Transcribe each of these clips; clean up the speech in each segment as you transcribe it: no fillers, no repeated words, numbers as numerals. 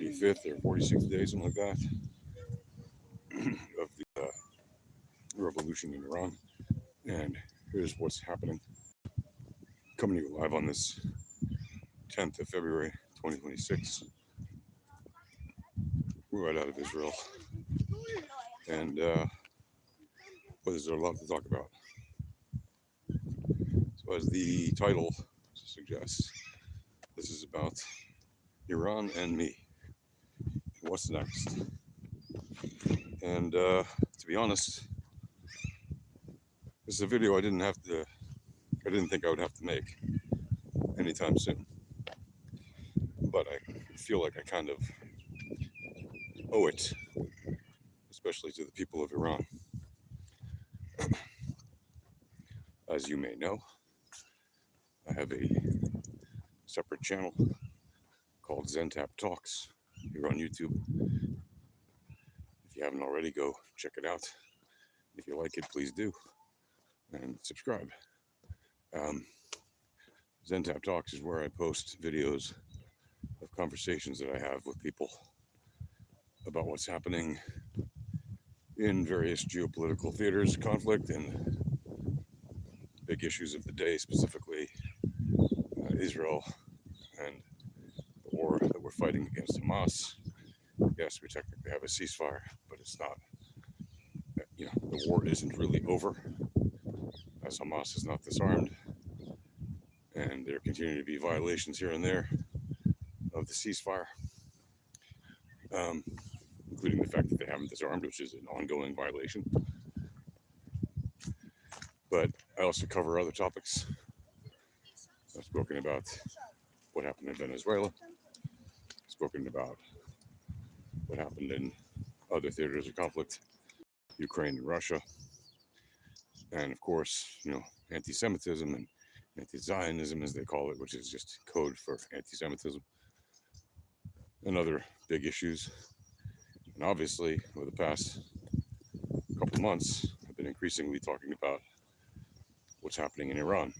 45th or 46th day, something like that, of the revolution in Iran. And here's what's happening. Coming to you live on this 10th of February, 2026. We're right out of Israel. And well, there's a lot to talk about. So, as the title suggests, this is about Iran and me. What's next? And to be honest, this is a video I didn't think I would have to make anytime soon. But I feel like I kind of owe it, especially to the people of Iran. As you may know, I have a separate channel called ZenTap Talks here on YouTube. If you haven't already, go check it out. If you like it, please do. And subscribe. ZenTap Talks is where I post videos of conversations that I have with people about what's happening in various geopolitical theaters, conflict, and big issues of the day, specifically Israel and the war that we're fighting against Hamas. Yes, we technically have a ceasefire, but it's not. The war isn't really over, as Hamas is not disarmed, and there continue to be violations here and there of the ceasefire, including the fact that they haven't disarmed, which is an ongoing violation. But I also cover other topics. I've spoken about what happened in Venezuela, spoken about what happened in other theaters of conflict, Ukraine and Russia, and of course, anti-Semitism and anti-Zionism, as they call it, which is just code for anti-Semitism, and other big issues. And obviously, over the past couple months, I've been increasingly talking about what's happening in Iran.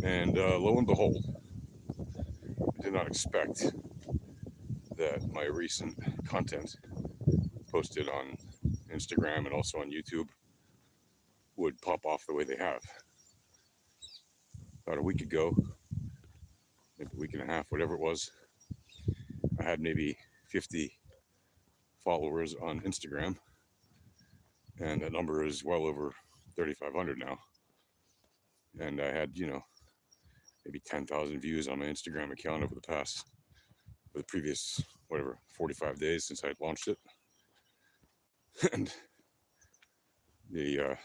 And lo and behold, I did not expect that my recent content posted on Instagram and also on YouTube would pop off the way they have. About a week ago, maybe a week and a half, whatever it was, I had maybe 50 followers on Instagram, and that number is well over 3,500 now. And I had, maybe 10,000 views on my Instagram account over the previous, 45 days since I had launched it. And the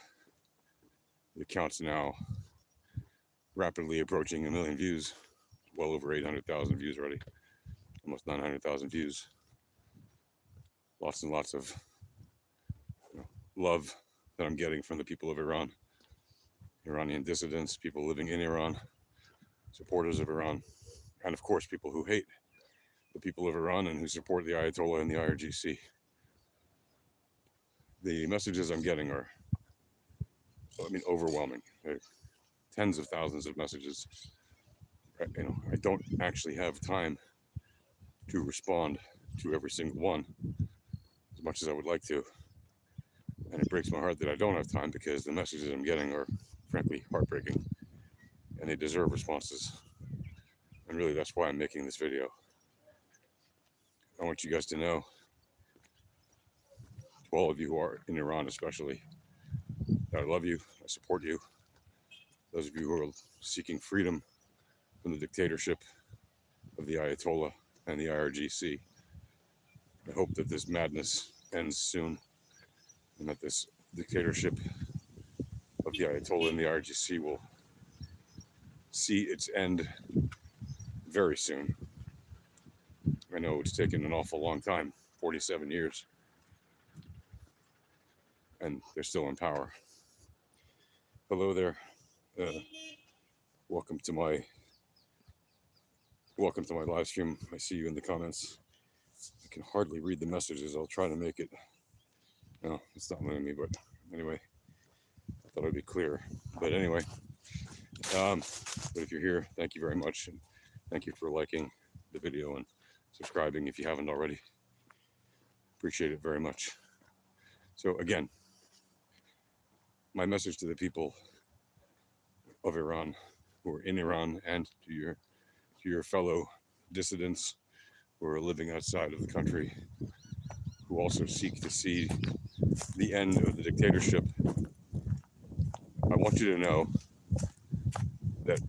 account's now rapidly approaching 1 million views, well over 800,000 views already, almost 900,000 views. Lots and lots of love that I'm getting from the people of Iran, Iranian dissidents, people living in Iran, supporters of Iran, and of course people who hate the people of Iran and who support the Ayatollah and the IRGC. The messages I'm getting are, overwhelming. They're tens of thousands of messages. I don't actually have time to respond to every single one as much as I would like to. And it breaks my heart that I don't have time, because the messages I'm getting are frankly heartbreaking and they deserve responses. And really, that's why I'm making this video. I want you guys to know, to all of you who are in Iran especially, that I love you, I support you. Those of you who are seeking freedom from the dictatorship of the Ayatollah and the IRGC, I hope that this madness ends soon, and that this dictatorship of the Ayatollah and the IRGC will see its end very soon. I know it's taken an awful long time, 47 years, and they're still in power. Hello there. Welcome to my live stream. I see you in the comments. I can hardly read the messages. I'll try to make it. No, it's not letting me, but anyway, I thought I'd be clear. But anyway, but if you're here, thank you very much, and thank you for liking the video and subscribing if you haven't already. Appreciate it very much. So again, my message to the people of Iran who are in Iran, and to your fellow dissidents who are living outside of the country, who also seek to see the end of the dictatorship, I want you to know that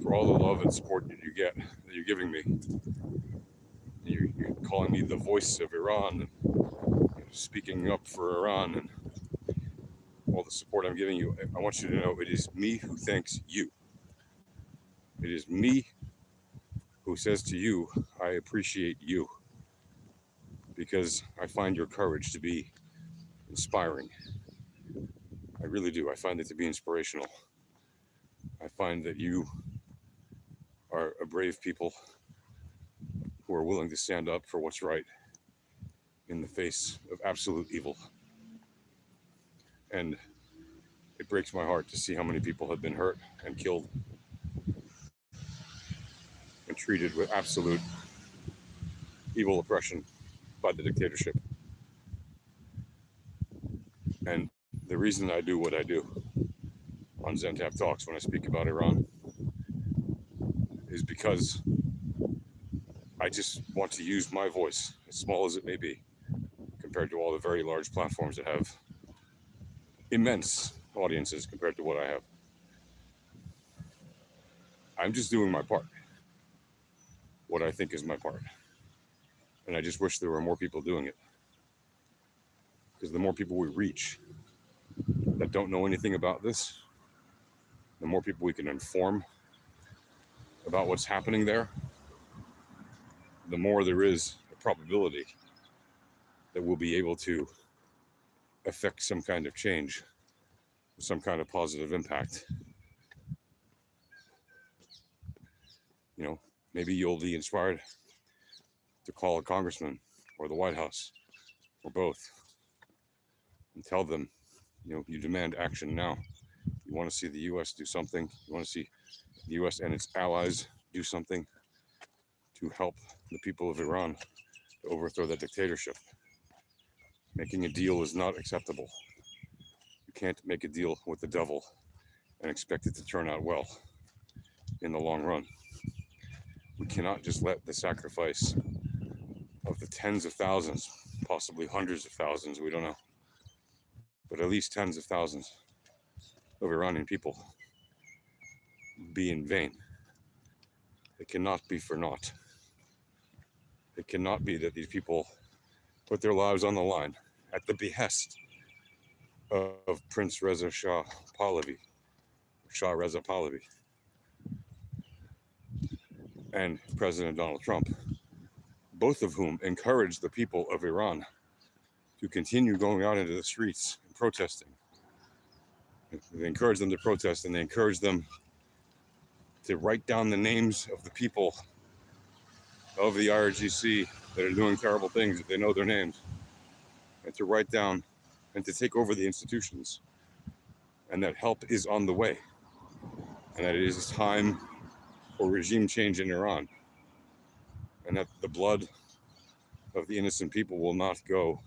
for all the love and support that you get, that you're giving me, you're calling me the voice of Iran, and speaking up for Iran, and all the support I'm giving you, I want you to know it is me who thanks you. It is me who says to you, I appreciate you, because I find your courage to be inspiring. I really do. I find it to be inspirational. I find that you are a brave people who are willing to stand up for what's right in the face of absolute evil. And it breaks my heart to see how many people have been hurt and killed and treated with absolute evil oppression by the dictatorship. And the reason I do what I do on Zentap Talks when I speak about Iran is because I just want to use my voice, as small as it may be, compared to all the very large platforms that have immense audiences compared to what I have. I'm just doing my part, what I think is my part. And I just wish there were more people doing it. Because the more people we reach that don't know anything about this, the more people we can inform about what's happening there, the more there is a probability that we'll be able to affect some kind of change, some kind of positive impact. You know, maybe you'll be inspired to call a congressman or the White House or both and tell them, you know, you demand action now. You want to see the U.S. do something. You want to see the U.S. and its allies do something to help the people of Iran to overthrow that dictatorship. Making a deal is not acceptable. You can't make a deal with the devil and expect it to turn out well in the long run. We cannot just let the sacrifice of the tens of thousands, possibly hundreds of thousands, we don't know, but at least tens of thousands of Iranian people be in vain. It cannot be for naught. It cannot be that these people put their lives on the line at the behest of Prince Reza Shah Reza Pahlavi, and President Donald Trump, both of whom encouraged the people of Iran to continue going out into the streets and protesting. They encouraged them to protest, and they encouraged them to write down the names of the people of the IRGC that are doing terrible things, if they know their names, and to write down and to take over the institutions, and that help is on the way, and that it is time for regime change in Iran, and that the blood of the innocent people will not go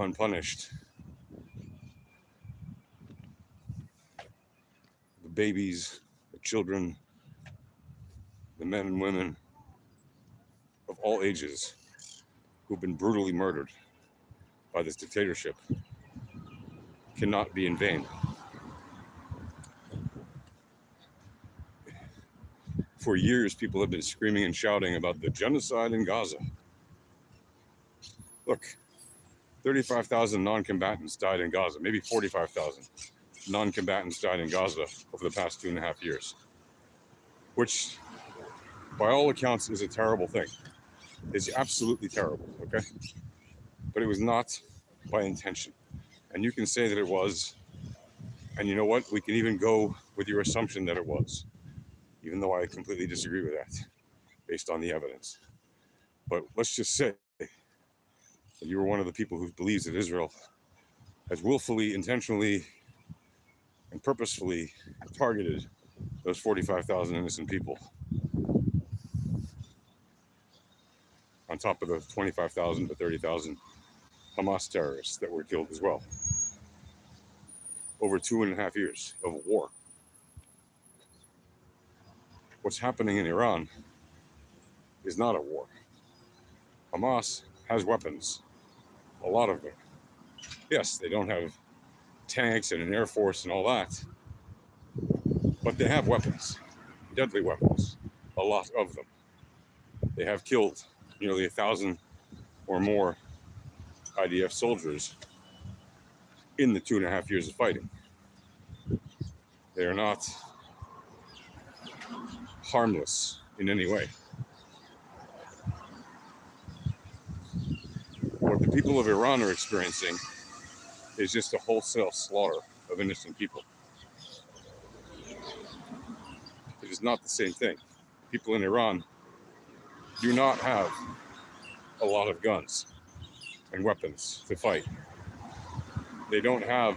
unpunished. The babies, the children, the men and women of all ages who've been brutally murdered by this dictatorship cannot be in vain. For years, people have been screaming and shouting about the genocide in Gaza. Look, 35,000 non-combatants died in Gaza, maybe 45,000 non-combatants died in Gaza over the past 2.5 years, which by all accounts is a terrible thing. It's absolutely terrible, okay? But it was not by intention. And you can say that it was, and you know what? We can even go with your assumption that it was, even though I completely disagree with that based on the evidence. But let's just say that you were one of the people who believes that Israel has willfully, intentionally, and purposefully targeted those 45,000 innocent people. on top of the 25,000 to 30,000 Hamas terrorists that were killed as well. Over 2.5 years of war. What's happening in Iran is not a war. Hamas has weapons, a lot of them. Yes, they don't have tanks and an air force and all that, but they have weapons, deadly weapons, a lot of them. They have killed nearly 1,000 or more IDF soldiers in the 2.5 years of fighting. They are not harmless in any way. What the people of Iran are experiencing is just a wholesale slaughter of innocent people. It is not the same thing. People in Iran do not have a lot of guns and weapons to fight. They don't have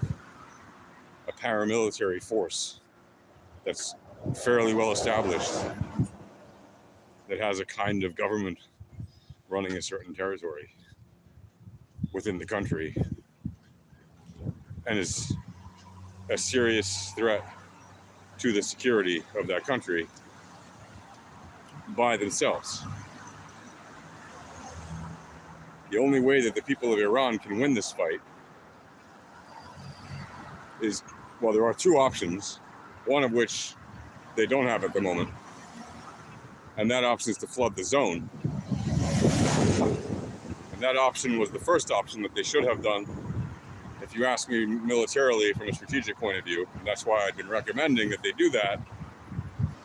a paramilitary force that's fairly well established, that has a kind of government running a certain territory within the country and is a serious threat to the security of that country by themselves. The only way that the people of Iran can win this fight is, well, there are two options, one of which they don't have at the moment, and that option is to flood the zone. And that option was the first option that they should have done. If you ask me militarily from a strategic point of view, that's why I've been recommending that they do that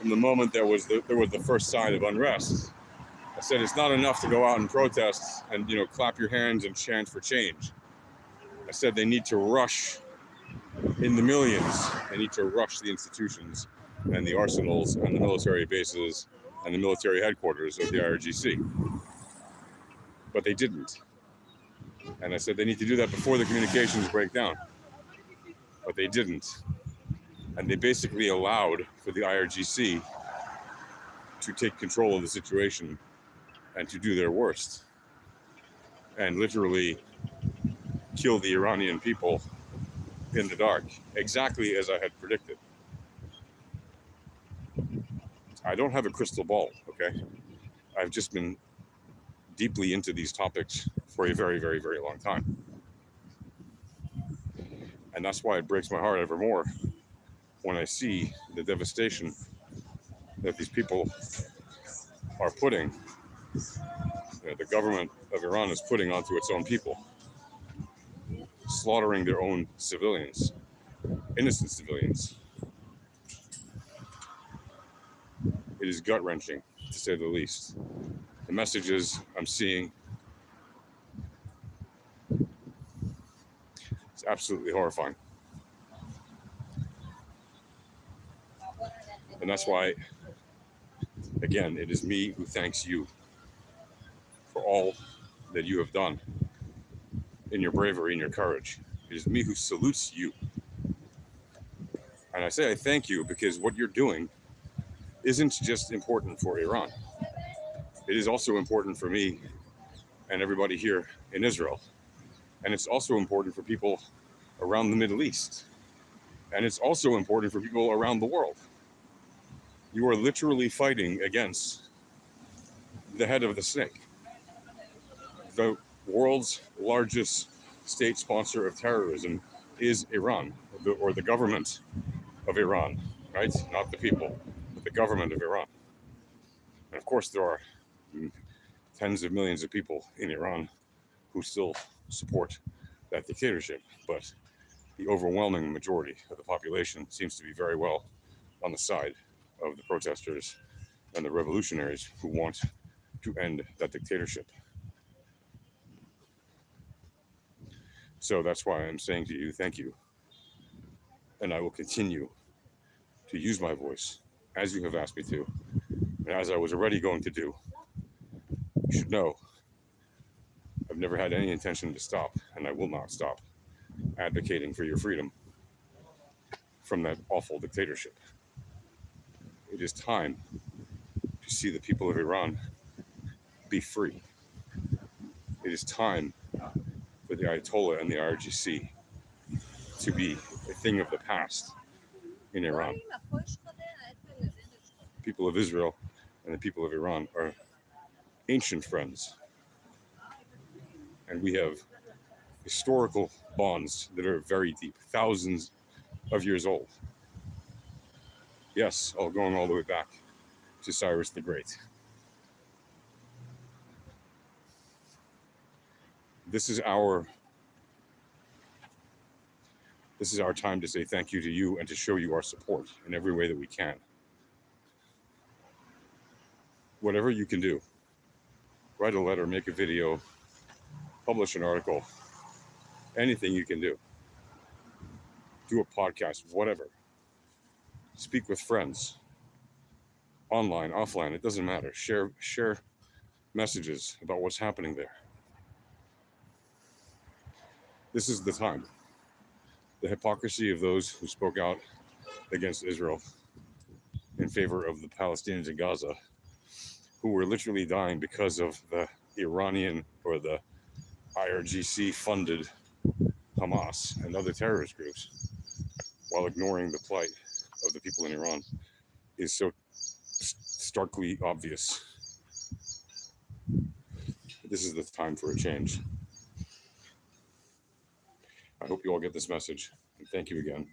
from the moment there was the first sign of unrest. I said it's not enough to go out and protest and clap your hands and chant for change. I said they need to rush in the millions. They need to rush the institutions and the arsenals and the military bases and the military headquarters of the IRGC. But they didn't. And I said they need to do that before the communications break down. But they didn't. And they basically allowed for the IRGC to take control of the situation and to do their worst. And literally kill the Iranian people in the dark, exactly as I had predicted. I don't have a crystal ball, okay? I've just been deeply into these topics for a very, very, very long time. And that's why it breaks my heart ever more when I see the devastation that these people are putting, the government of Iran is putting onto its own people, slaughtering their own civilians, innocent civilians. It is gut-wrenching, to say the least. The messages I'm seeing, it's absolutely horrifying. And that's why, again, it is me who thanks you for all that you have done in your bravery and your courage. It is me who salutes you. And I say I thank you because what you're doing isn't just important for Iran. It is also important for me and everybody here in Israel. And it's also important for people around the Middle East. And it's also important for people around the world. You are literally fighting against the head of the snake. The world's largest state sponsor of terrorism is Iran, or the government of Iran, right? Not the people, but the government of Iran. And of course, there are tens of millions of people in Iran who still support that dictatorship, but the overwhelming majority of the population seems to be very well on the side of the protesters and the revolutionaries who want to end that dictatorship. So that's why I'm saying to you, thank you. And I will continue to use my voice as you have asked me to, and as I was already going to do. You should know I've never had any intention to stop, and I will not stop advocating for your freedom from that awful dictatorship. It is time to see the people of Iran be free. It is time for the Ayatollah and the IRGC to be a thing of the past in Iran. The people of Israel and the people of Iran are ancient friends, and we have historical bonds that are very deep, thousands of years old. Yes, all going all the way back to Cyrus the Great. This is our time to say thank you to you and to show you our support in every way that we can. Whatever you can do, write a letter, make a video, publish an article, anything you can do. Do a podcast, whatever. Speak with friends, online, offline, it doesn't matter. Share messages about what's happening there. This is the time. The hypocrisy of those who spoke out against Israel in favor of the Palestinians in Gaza, who were literally dying because of the Iranian or the IRGC funded Hamas and other terrorist groups, while ignoring the plight of the people in Iran, is so starkly obvious. This is the time for a change. I hope you all get this message, and thank you again.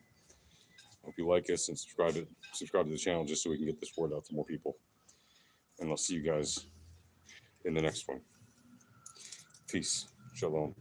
Hope you like us and subscribe to the channel just so we can get this word out to more people. And I'll see you guys in the next one. Peace. Shalom.